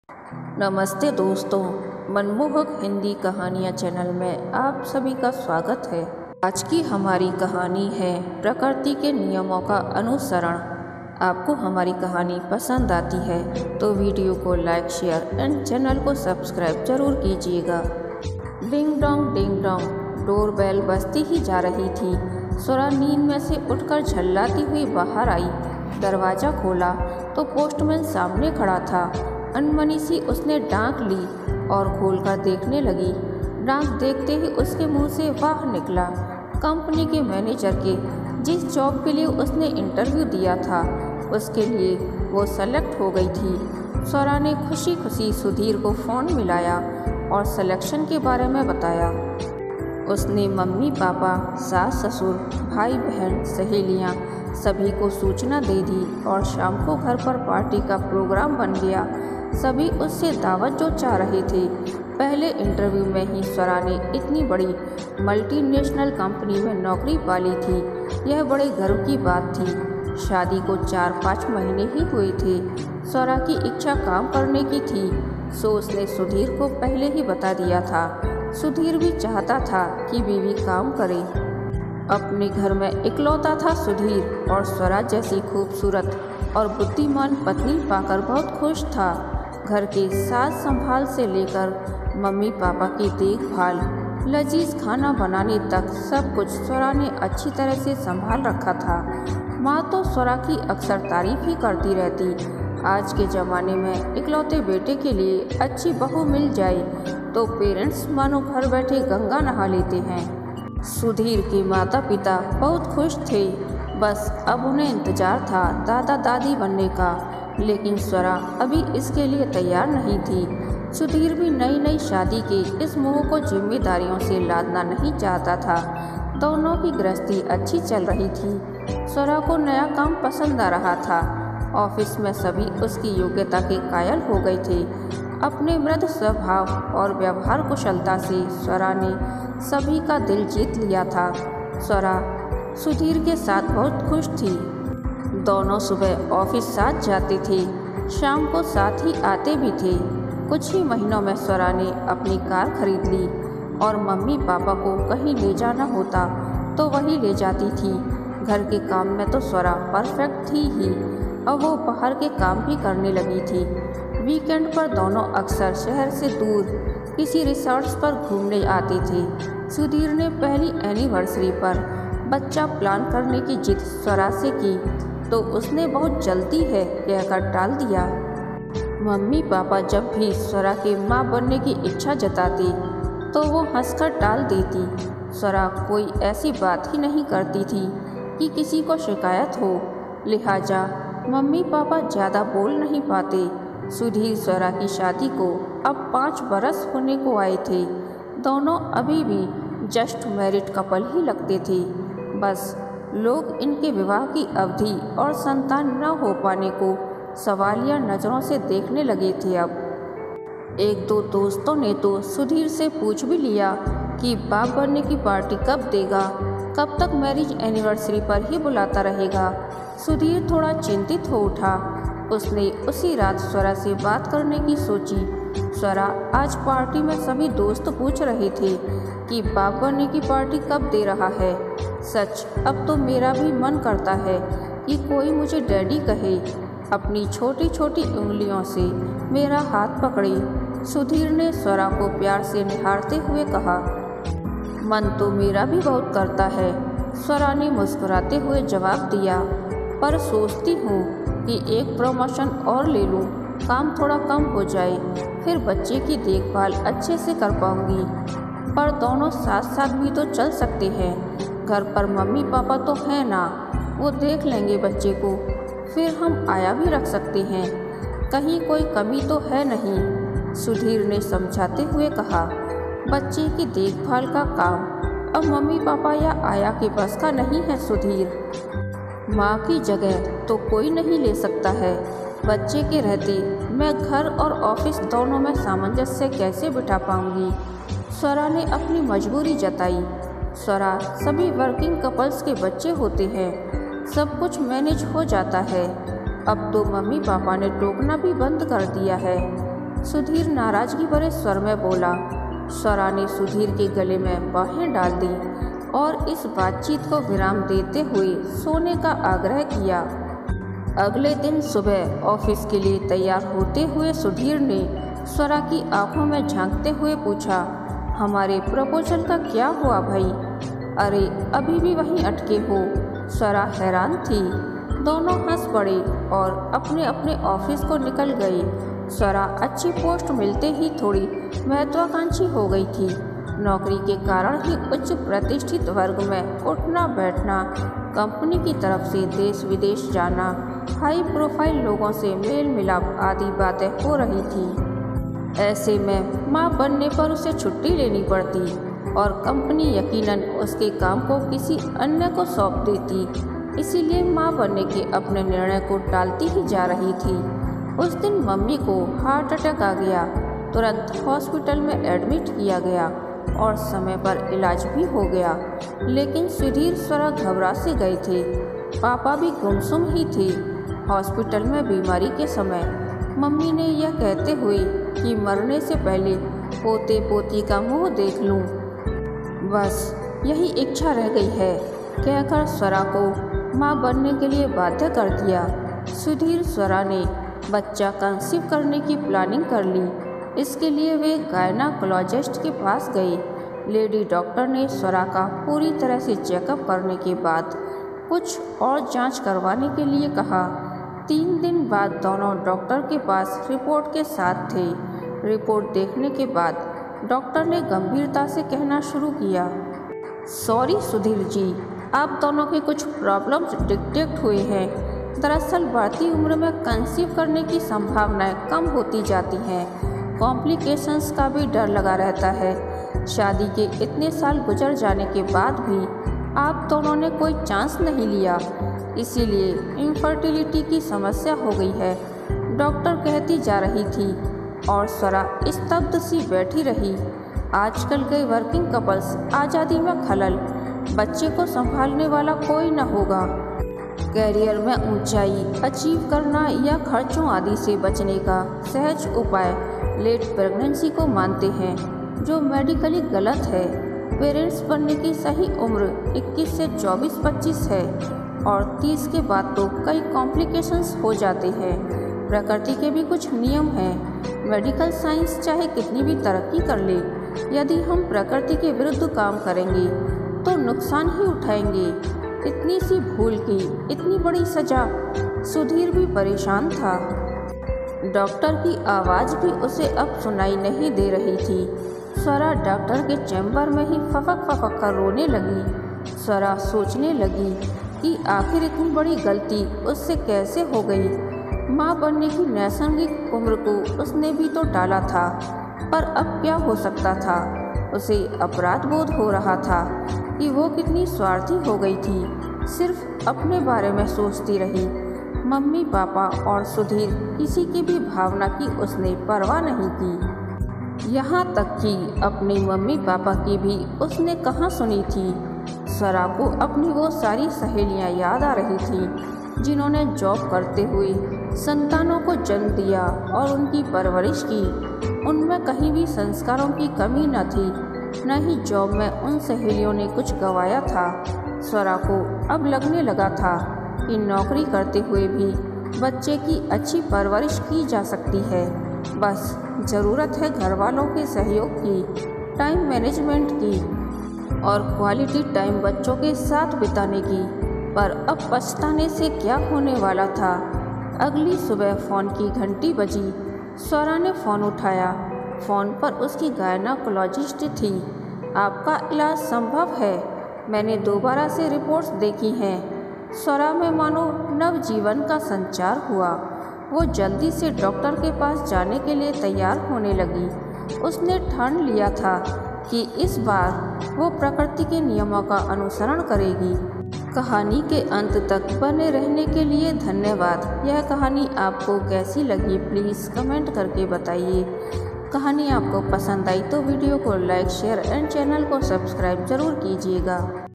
नमस्ते दोस्तों, मनमोहक हिंदी कहानियाँ चैनल में आप सभी का स्वागत है। आज की हमारी कहानी है प्रकृति के नियमों का अनुसरण। आपको हमारी कहानी पसंद आती है तो वीडियो को लाइक, शेयर एंड चैनल को सब्सक्राइब जरूर कीजिएगा। डिंग डोंग डोरबेल बजती ही जा रही थी। स्वरा नींद में से उठकर झल्लाती हुई बाहर आई। दरवाज़ा खोला तो पोस्टमैन सामने खड़ा था। अनमनी सी उसने डांक ली और खोलकर देखने लगी। डांक देखते ही उसके मुंह से वाह निकला। कंपनी के मैनेजर के जिस जॉब के लिए उसने इंटरव्यू दिया था उसके लिए वो सेलेक्ट हो गई थी। स्वरा ने खुशी खुशी सुधीर को फ़ोन मिलाया और सिलेक्शन के बारे में बताया। उसने मम्मी पापा, सास ससुर, भाई बहन, सहेलियाँ सभी को सूचना दे दी और शाम को घर पर पार्टी का प्रोग्राम बन गया। सभी उससे दावत जो चाह रहे थे। पहले इंटरव्यू में ही स्वरा ने इतनी बड़ी मल्टीनेशनल कंपनी में नौकरी पा ली थी। यह बड़े गर्व की बात थी। शादी को 4-5 महीने ही हुए थे। स्वरा की इच्छा काम करने की थी, सो उसने सुधीर को पहले ही बता दिया था। सुधीर भी चाहता था कि बीवी काम करे। अपने घर में इकलौता था सुधीर और स्वरा जैसी खूबसूरत और बुद्धिमान पत्नी पाकर बहुत खुश था। घर के साज संभाल से लेकर मम्मी पापा की देखभाल, लजीज खाना बनाने तक सब कुछ स्वरा ने अच्छी तरह से संभाल रखा था। माँ तो स्वरा की अक्सर तारीफ ही करती रहती। आज के ज़माने में इकलौते बेटे के लिए अच्छी बहू मिल जाए तो पेरेंट्स मानो घर बैठे गंगा नहा लेते हैं। सुधीर के माता पिता बहुत खुश थे। बस अब उन्हें इंतजार था दादा दादी बनने का, लेकिन स्वरा अभी इसके लिए तैयार नहीं थी। सुधीर भी नई नई शादी के इस मोह को जिम्मेदारियों से लादना नहीं चाहता था। दोनों की गृहस्थी अच्छी चल रही थी। स्वरा को नया काम पसंद आ रहा था। ऑफिस में सभी उसकी योग्यता के कायल हो गए थे। अपने मृदु स्वभाव और व्यवहार कुशलता से स्वरा ने सभी का दिल जीत लिया था। स्वरा सुधीर के साथ बहुत खुश थी। दोनों सुबह ऑफिस साथ जाते थे, शाम को साथ ही आते भी थे। कुछ ही महीनों में स्वरा ने अपनी कार खरीद ली और मम्मी पापा को कहीं ले जाना होता तो वही ले जाती थी। घर के काम में तो स्वरा परफेक्ट थी ही। अब वो बाहर के काम भी करने लगी थी। वीकेंड पर दोनों अक्सर शहर से दूर किसी रिसॉर्ट्स पर घूमने आते थे। सुधीर ने पहली एनिवर्सरी पर बच्चा प्लान करने की जिद स्वरा से की तो उसने बहुत जल्दी है कहकर टाल दिया। मम्मी पापा जब भी स्वरा के माँ बनने की इच्छा जताती तो वो हंसकर टाल देती। स्वरा कोई ऐसी बात ही नहीं करती थी कि किसी को शिकायत हो, लिहाजा मम्मी पापा ज़्यादा बोल नहीं पाते। सुधीर स्वरा की शादी को अब 5 बरस होने को आए थे। दोनों अभी भी जस्ट मैरिड कपल ही लगते थे। बस लोग इनके विवाह की अवधि और संतान न हो पाने को सवालिया नज़रों से देखने लगे थे। अब 1-2 दोस्तों ने तो सुधीर से पूछ भी लिया कि बाप बनने की पार्टी कब देगा, कब तक मैरिज एनिवर्सरी पर ही बुलाता रहेगा। सुधीर थोड़ा चिंतित हो उठा। उसने उसी रात स्वरा से बात करने की सोची। स्वरा आज पार्टी में सभी दोस्त पूछ रहे थे कि बाप बनने की पार्टी कब दे रहा है। सच अब तो मेरा भी मन करता है कि कोई मुझे डैडी कहे, अपनी छोटी छोटी उंगलियों से मेरा हाथ पकड़े। सुधीर ने स्वरा को प्यार से निहारते हुए कहा। मन तो मेरा भी बहुत करता है, स्वरा ने मुस्कुराते हुए जवाब दिया, पर सोचती हूँ कि एक प्रमोशन और ले लूँ, काम थोड़ा कम हो जाए, फिर बच्चे की देखभाल अच्छे से कर पाऊँगी। पर दोनों साथ साथ भी तो चल सकते हैं। घर पर मम्मी पापा तो हैं ना, वो देख लेंगे बच्चे को, फिर हम आया भी रख सकते हैं, कहीं कोई कमी तो है नहीं। सुधीर ने समझाते हुए कहा। बच्चे की देखभाल का काम अब मम्मी पापा या आया के बस का नहीं है सुधीर। माँ की जगह तो कोई नहीं ले सकता है। बच्चे के रहते मैं घर और ऑफिस दोनों में सामंजस्य कैसे बिठा पाऊंगी। स्वरा ने अपनी मजबूरी जताई। स्वरा सभी वर्किंग कपल्स के बच्चे होते हैं, सब कुछ मैनेज हो जाता है। अब तो मम्मी पापा ने टोकना भी बंद कर दिया है। सुधीर नाराजगी भरे स्वर में बोला। स्वरा ने सुधीर के गले में बाहें डाल दी और इस बातचीत को विराम देते हुए सोने का आग्रह किया। अगले दिन सुबह ऑफिस के लिए तैयार होते हुए सुधीर ने स्वरा की आंखों में झांकते हुए पूछा, हमारे प्रपोजल का क्या हुआ भाई? अरे अभी भी वहीं अटके हो? स्वरा हैरान थी। दोनों हंस पड़े और अपने अपने ऑफिस को निकल गए। स्वरा अच्छी पोस्ट मिलते ही थोड़ी महत्वाकांक्षी हो गई थी। नौकरी के कारण ही उच्च प्रतिष्ठित वर्ग में उठना बैठना, कंपनी की तरफ से देश विदेश जाना, हाई प्रोफाइल लोगों से मेल मिलाप आदि बातें हो रही थी। ऐसे में मां बनने पर उसे छुट्टी लेनी पड़ती और कंपनी यकीनन उसके काम को किसी अन्य को सौंप देती। इसीलिए मां बनने के अपने निर्णय को टालती ही जा रही थी। उस दिन मम्मी को हार्ट अटैक आ गया। तुरंत हॉस्पिटल में एडमिट किया गया और समय पर इलाज भी हो गया। लेकिन सुधीर स्वरा घबरा से गए थे। पापा भी गुमसुम ही थे। हॉस्पिटल में बीमारी के समय मम्मी ने यह कहते हुए कि मरने से पहले पोते पोती का मुंह देख लूं, बस यही इच्छा रह गई है, कहकर स्वरा को मां बनने के लिए बाध्य कर दिया। सुधीर स्वरा ने बच्चा कंसीव करने की प्लानिंग कर ली। इसके लिए वे गायनाकोलॉजिस्ट के पास गए। लेडी डॉक्टर ने स्वरा का पूरी तरह से चेकअप करने के बाद कुछ और जांच करवाने के लिए कहा। 3 दिन बाद दोनों डॉक्टर के पास रिपोर्ट के साथ थे। रिपोर्ट देखने के बाद डॉक्टर ने गंभीरता से कहना शुरू किया, सॉरी सुधीर जी, आप दोनों के कुछ प्रॉब्लम्स डिटेक्ट हुए हैं। दरअसल बढ़ती उम्र में कंसीव करने की संभावनाएं कम होती जाती हैं। कॉम्प्लिकेशंस का भी डर लगा रहता है। शादी के इतने साल गुजर जाने के बाद भी आप दोनों ने कोई चांस नहीं लिया, इसीलिए इनफर्टिलिटी की समस्या हो गई है, डॉक्टर कहती जा रही थी। और स्वरा स्तब्ध सी बैठी रही। आजकल के वर्किंग कपल्स आज़ादी में खलल, बच्चे को संभालने वाला कोई न होगा। कैरियर में ऊंचाई अचीव करना या खर्चों आदि से बचने का सहज उपाय लेट प्रेगनेंसी को मानते हैं, जो मेडिकली गलत है। पेरेंट्स बनने की सही उम्र 21 से 24-25 है और 30 के बाद तो कई कॉम्प्लिकेशंस हो जाते हैं। प्रकृति के भी कुछ नियम हैं। मेडिकल साइंस चाहे कितनी भी तरक्की कर ले, यदि हम प्रकृति के विरुद्ध काम करेंगे तो नुकसान ही उठाएंगे। इतनी सी भूल की इतनी बड़ी सजा। सुधीर भी परेशान था। डॉक्टर की आवाज़ भी उसे अब सुनाई नहीं दे रही थी। स्वरा डॉक्टर के चैम्बर में ही फपक फपक कर रोने लगी। स्वरा सोचने लगी कि आखिर इतनी बड़ी गलती उससे कैसे हो गई। माँ बनने की नैसर्गिक उम्र को उसने भी तो टाला था, पर अब क्या हो सकता था। उसे अपराध बोध हो रहा था कि वो कितनी स्वार्थी हो गई थी। सिर्फ अपने बारे में सोचती रही। मम्मी पापा और सुधीर किसी की भी भावना की उसने परवाह नहीं की। यहाँ तक कि अपनी मम्मी पापा की भी उसने कहाँ सुनी थी। स्वरा को अपनी वो सारी सहेलियाँ याद आ रही थी जिन्होंने जॉब करते हुए संतानों को जन्म दिया और उनकी परवरिश की। उनमें कहीं भी संस्कारों की कमी न थी, न ही जॉब में उन सहेलियों ने कुछ गंवाया था। स्वरा को अब लगने लगा था कि नौकरी करते हुए भी बच्चे की अच्छी परवरिश की जा सकती है। बस ज़रूरत है घर वालों के सहयोग की, टाइम मैनेजमेंट की और क्वालिटी टाइम बच्चों के साथ बिताने की। पर अब पछताने से क्या होने वाला था। अगली सुबह फ़ोन की घंटी बजी। स्वरा ने फ़ोन उठाया। फ़ोन पर उसकी गायनाकोलॉजिस्ट थी। आपका इलाज संभव है, मैंने दोबारा से रिपोर्ट्स देखी हैं। स्वरा में मानो नवजीवन का संचार हुआ। वो जल्दी से डॉक्टर के पास जाने के लिए तैयार होने लगी। उसने ठान लिया था कि इस बार वो प्रकृति के नियमों का अनुसरण करेगी। कहानी के अंत तक बने रहने के लिए धन्यवाद। यह कहानी आपको कैसी लगी प्लीज़ कमेंट करके बताइए। कहानी आपको पसंद आई तो वीडियो को लाइक शेयर एंड चैनल को सब्सक्राइब ज़रूर कीजिएगा।